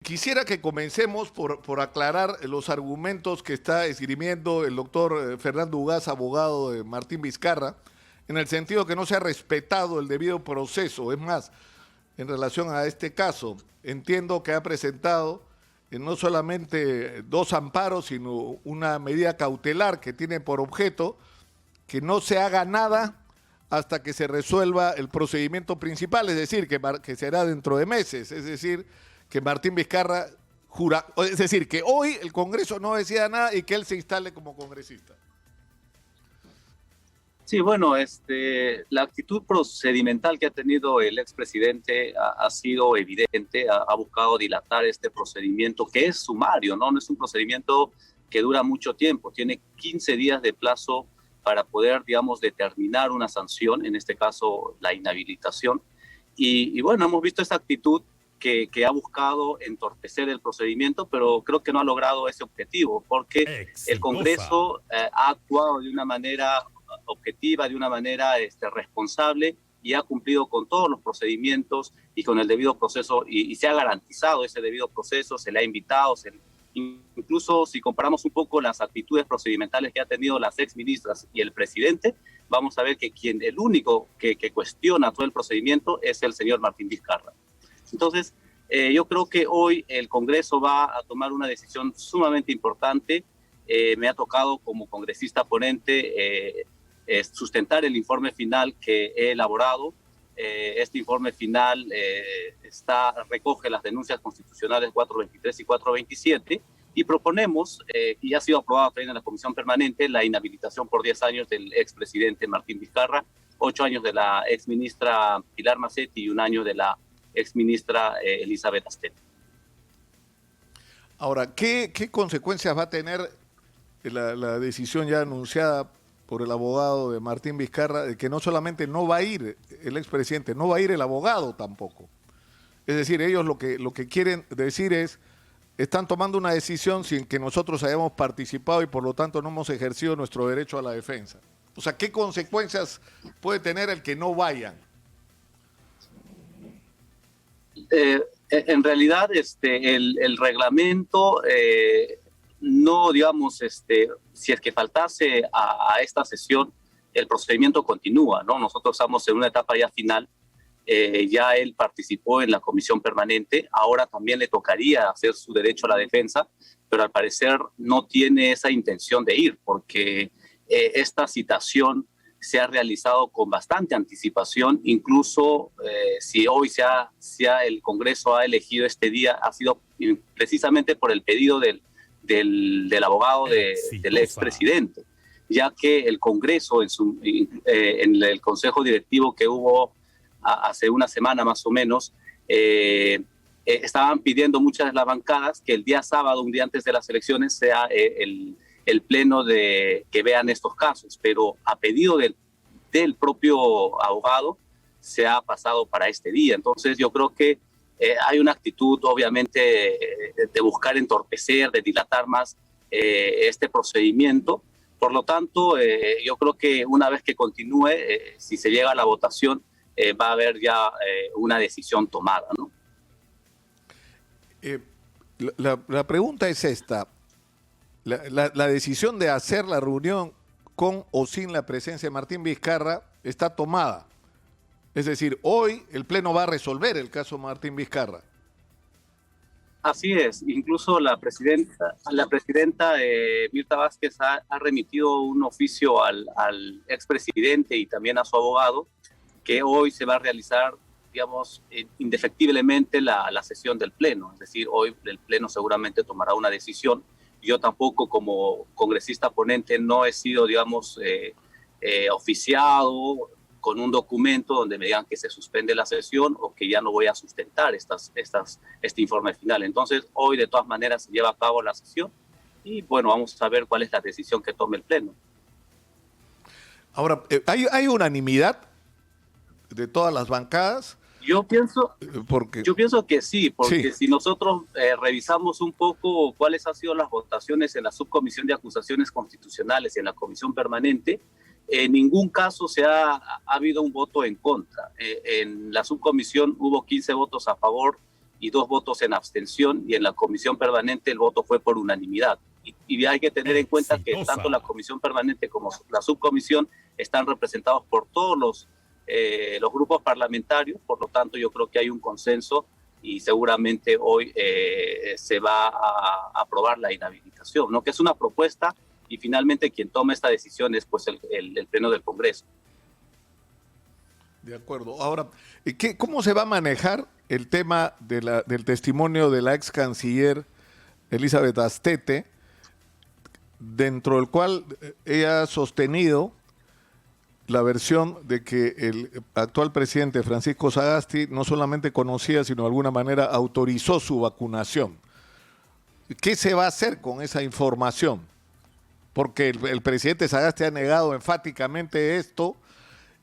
quisiera que comencemos por aclarar los argumentos que está esgrimiendo el doctor Fernando Ugaz, abogado de Martín Vizcarra, en el sentido que no se ha respetado el debido proceso. Es más, en relación a este caso, entiendo que ha presentado no solamente dos amparos, sino una medida cautelar que tiene por objeto que no se haga nada hasta que se resuelva el procedimiento principal, es decir, que será dentro de meses, es decir, que Martín Vizcarra jura, es decir, que hoy el Congreso no decida nada y que él se instale como congresista. Sí, bueno, la actitud procedimental que ha tenido el expresidente ha sido evidente, ha buscado dilatar este procedimiento que es sumario, ¿no? No es un procedimiento que dura mucho tiempo, tiene 15 días de plazo para poder, digamos, determinar una sanción, en este caso la inhabilitación. Y bueno, hemos visto esta actitud que ha buscado entorpecer el procedimiento, pero creo que no ha logrado ese objetivo, porque Exitosa. el Congreso ha actuado de una manera objetiva, de una manera responsable, y ha cumplido con todos los procedimientos y con el debido proceso, y se ha garantizado ese debido proceso, se le ha invitado, incluso si comparamos un poco las actitudes procedimentales que ha tenido las exministras y el presidente, vamos a ver que el único que cuestiona todo el procedimiento es el señor Martín Vizcarra. Entonces, yo creo que hoy el Congreso va a tomar una decisión sumamente importante. Me ha tocado como congresista ponente sustentar el informe final que he elaborado. Este informe final recoge las denuncias constitucionales 423 y 427 y proponemos, y ha sido aprobado también en la Comisión Permanente, la inhabilitación por 10 años del expresidente Martín Vizcarra, 8 años de la exministra Pilar Macetti y 1 año de la exministra Elizabeth Astelli. Ahora, ¿qué consecuencias va a tener la decisión ya anunciada por el abogado de Martín Vizcarra de que no solamente no va a ir el expresidente, no va a ir el abogado tampoco? Es decir, ellos lo que quieren decir es, están tomando una decisión sin que nosotros hayamos participado y por lo tanto no hemos ejercido nuestro derecho a la defensa. O sea, ¿qué consecuencias puede tener el que no vayan? En realidad, el reglamento no, digamos, si es que faltase a esta sesión, el procedimiento continúa, ¿no? Nosotros estamos en una etapa ya final, ya él participó en la comisión permanente, ahora también le tocaría hacer su derecho a la defensa, pero al parecer no tiene esa intención de ir, porque esta citación se ha realizado con bastante anticipación, incluso si hoy el Congreso ha elegido este día, ha sido precisamente por el pedido del abogado del expresidente, ya que el Congreso en el Consejo Directivo que hubo hace una semana más o menos, estaban pidiendo muchas de las bancadas que el día sábado, un día antes de las elecciones, sea el pleno que vean estos casos, pero a pedido del propio abogado se ha pasado para este día. Entonces yo creo que hay una actitud obviamente de buscar entorpecer, de dilatar más este procedimiento. Por lo tanto, yo creo que una vez que continúe, si se llega a la votación, va a haber ya una decisión tomada, ¿no? La pregunta es esta. La decisión de hacer la reunión con o sin la presencia de Martín Vizcarra está tomada. Es decir, hoy el Pleno va a resolver el caso Martín Vizcarra. Así es. Incluso la presidenta Mirta Vázquez ha remitido un oficio al expresidente y también a su abogado que hoy se va a realizar, digamos, indefectiblemente la sesión del Pleno. Es decir, hoy el Pleno seguramente tomará una decisión. Yo tampoco, como congresista ponente, no he sido, digamos, oficiado con un documento donde me digan que se suspende la sesión o que ya no voy a sustentar este informe final. Entonces, hoy de todas maneras se lleva a cabo la sesión y, bueno, vamos a ver cuál es la decisión que tome el Pleno. Ahora, ¿hay unanimidad de todas las bancadas? Yo pienso que sí, porque si nosotros revisamos un poco cuáles han sido las votaciones en la Subcomisión de Acusaciones Constitucionales y en la Comisión Permanente, en ningún caso ha habido un voto en contra. En la subcomisión hubo 15 votos a favor y 2 votos en abstención, y en la comisión permanente el voto fue por unanimidad. Y hay que tener en cuenta que tanto la comisión permanente como la subcomisión están representados por todos los grupos parlamentarios, por lo tanto yo creo que hay un consenso y seguramente hoy se va a aprobar la inhabilitación, ¿no? Que es una propuesta y finalmente quien toma esta decisión es pues el Pleno del Congreso. De acuerdo. Ahora, ¿cómo se va a manejar el tema del testimonio de la ex canciller Elizabeth Astete, dentro del cual ella ha sostenido la versión de que el actual presidente Francisco Sagasti no solamente conocía, sino de alguna manera autorizó su vacunación? ¿Qué se va a hacer con esa información? Porque el presidente Sagasti ha negado enfáticamente esto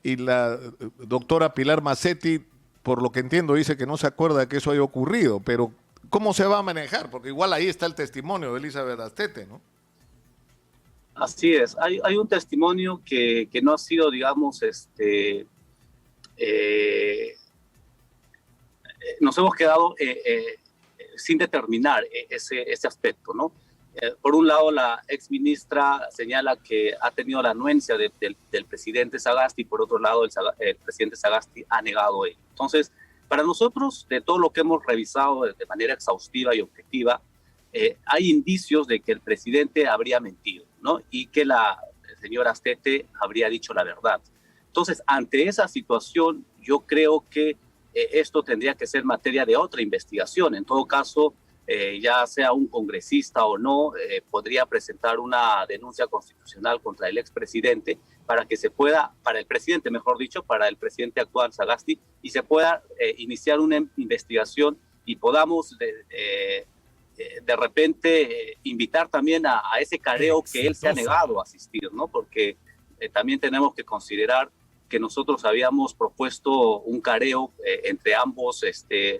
y la doctora Pilar Mazzetti, por lo que entiendo, dice que no se acuerda de que eso haya ocurrido, pero ¿cómo se va a manejar? Porque igual ahí está el testimonio de Elizabeth Astete, ¿no? Así es, hay un testimonio que no ha sido, digamos, nos hemos quedado sin determinar ese aspecto, ¿no? Por un lado, la exministra señala que ha tenido la anuencia del presidente Sagasti, y por otro lado, el presidente Sagasti ha negado ello. Entonces, para nosotros, de todo lo que hemos revisado de manera exhaustiva y objetiva, hay indicios de que el presidente habría mentido, ¿no? Y que la señora Astete habría dicho la verdad. Entonces, ante esa situación, yo creo que esto tendría que ser materia de otra investigación. En todo caso, ya sea un congresista o no, podría presentar una denuncia constitucional contra el expresidente para que se pueda, para el presidente, mejor dicho, para el presidente actual Sagasti, y se pueda iniciar una investigación y podamos de repente invitar también a ese careo que él se ha negado a asistir, ¿no? Porque también tenemos que considerar que nosotros habíamos propuesto un careo entre ambos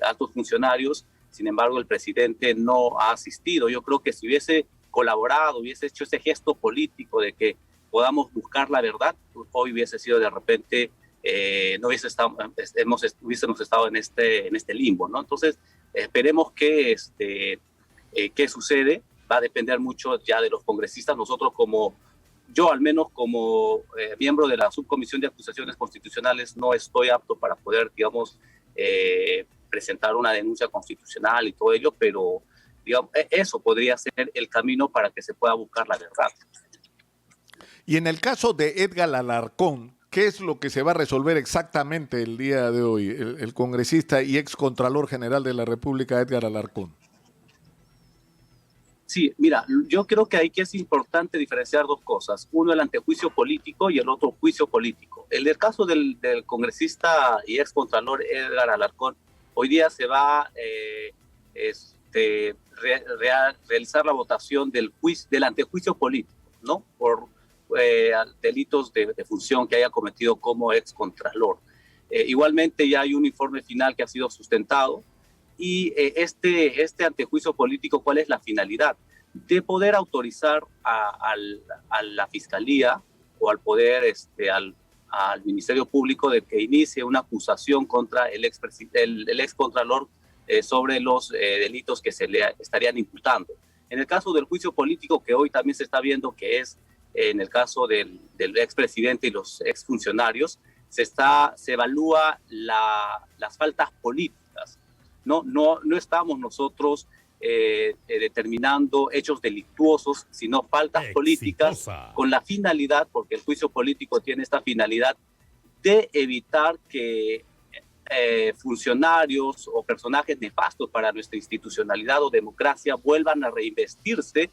altos funcionarios. Sin embargo, el presidente no ha asistido. Yo creo que si hubiese colaborado, hubiese hecho ese gesto político de que podamos buscar la verdad, hoy hubiese sido de repente, no hubiese estado, hubiésemos estado en este limbo, ¿no? Entonces, esperemos que qué sucede. Va a depender mucho ya de los congresistas. Nosotros yo al menos como miembro de la Subcomisión de Acusaciones Constitucionales no estoy apto para poder, digamos, presentar una denuncia constitucional y todo ello, pero digamos, eso podría ser el camino para que se pueda buscar la verdad. Y en el caso de Edgar Alarcón, ¿qué es lo que se va a resolver exactamente el día de hoy? El congresista y ex Contralor General de la República, Edgar Alarcón. Sí, mira, yo creo que aquí es importante diferenciar dos cosas. Uno, el antejuicio político y el otro, juicio político. En el caso del congresista y ex Contralor Edgar Alarcón, hoy día se va a realizar la votación del antejuicio político, ¿no? Por delitos de función que haya cometido como ex Contralor. Igualmente ya hay un informe final que ha sido sustentado. Y este antejuicio político, ¿cuál es la finalidad? De poder autorizar a la Fiscalía o al Poder, al Ministerio Público de que inicie una acusación contra el ex Contralor sobre los delitos que se le estarían imputando. En el caso del juicio político, que hoy también se está viendo que es en el caso del expresidente y los exfuncionarios, se evalúa las faltas políticas. No estamos nosotros determinando hechos delictuosos, sino faltas políticas con la finalidad, porque el juicio político tiene esta finalidad de evitar que funcionarios o personajes nefastos para nuestra institucionalidad o democracia vuelvan a reinvestirse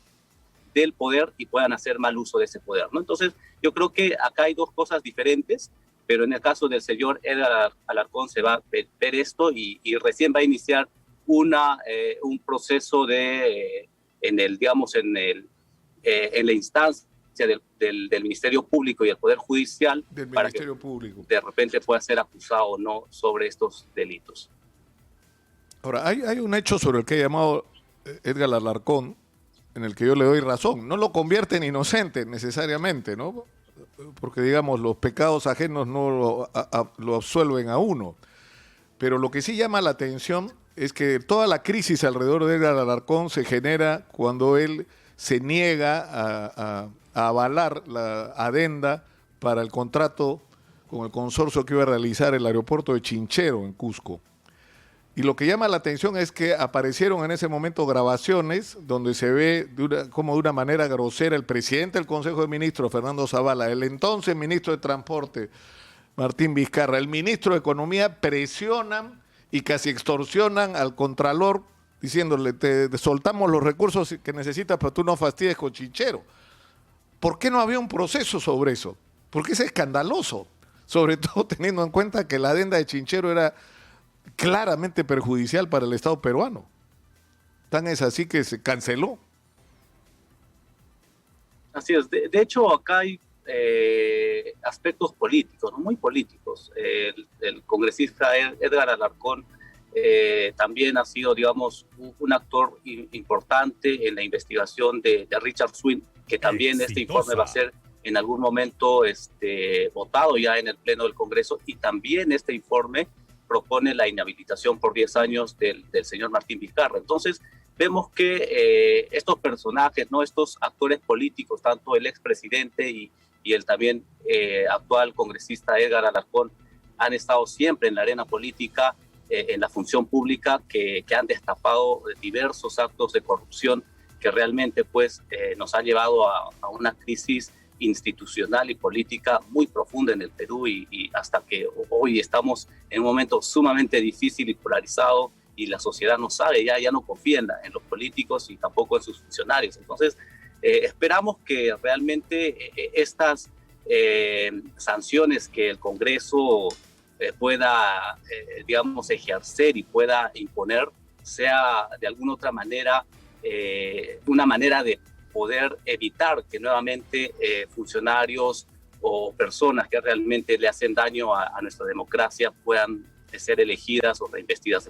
del poder y puedan hacer mal uso de ese poder, ¿no? Entonces, yo creo que acá hay dos cosas diferentes, pero en el caso del señor Edgar Alarcón se va a ver esto y recién va a iniciar un proceso en la instancia del Ministerio Público y el Poder Judicial para que de repente pueda ser acusado o no sobre estos delitos. Ahora, hay un hecho sobre el que ha llamado Edgar Alarcón en el que yo le doy razón. No lo convierte en inocente necesariamente, ¿no? Porque, digamos, los pecados ajenos no lo absuelven a uno. Pero lo que sí llama la atención es que toda la crisis alrededor de Edgar Alarcón se genera cuando él se niega a avalar la adenda para el contrato con el consorcio que iba a realizar el aeropuerto de Chinchero en Cusco. Y lo que llama la atención es que aparecieron en ese momento grabaciones donde se ve como de una manera grosera el presidente del Consejo de Ministros, Fernando Zavala, el entonces ministro de Transporte, Martín Vizcarra, el ministro de Economía, presionan y casi extorsionan al contralor diciéndole, te soltamos los recursos que necesitas, pero tú no fastidies con Chinchero. ¿Por qué no había un proceso sobre eso? Porque es escandaloso, sobre todo teniendo en cuenta que la adenda de Chinchero era claramente perjudicial para el Estado peruano. Tan es así que se canceló. Así es. De hecho, acá hay aspectos políticos, ¿no? Muy políticos. El congresista Edgar Alarcón también ha sido, digamos, un actor importante en la investigación de Richard Swin, que también este informe va a ser en algún momento votado ya en el Pleno del Congreso, y también este informe propone la inhabilitación por 10 años del señor Martín Vizcarra. Entonces, vemos que estos personajes, ¿no? Estos actores políticos, tanto el expresidente y el también actual congresista Edgar Alarcón, han estado siempre en la arena política, en la función pública, que han destapado diversos actos de corrupción que realmente pues, nos ha llevado a una crisis institucional y política muy profunda en el Perú, y hasta que hoy estamos en un momento sumamente difícil y polarizado, y la sociedad no sabe, ya no confía en los políticos y tampoco en sus funcionarios. Entonces, esperamos que realmente estas sanciones que el Congreso pueda, digamos, ejercer y pueda imponer, sea de alguna otra manera una manera de poder evitar que nuevamente funcionarios o personas que realmente le hacen daño a nuestra democracia puedan ser elegidas o reinvestidas.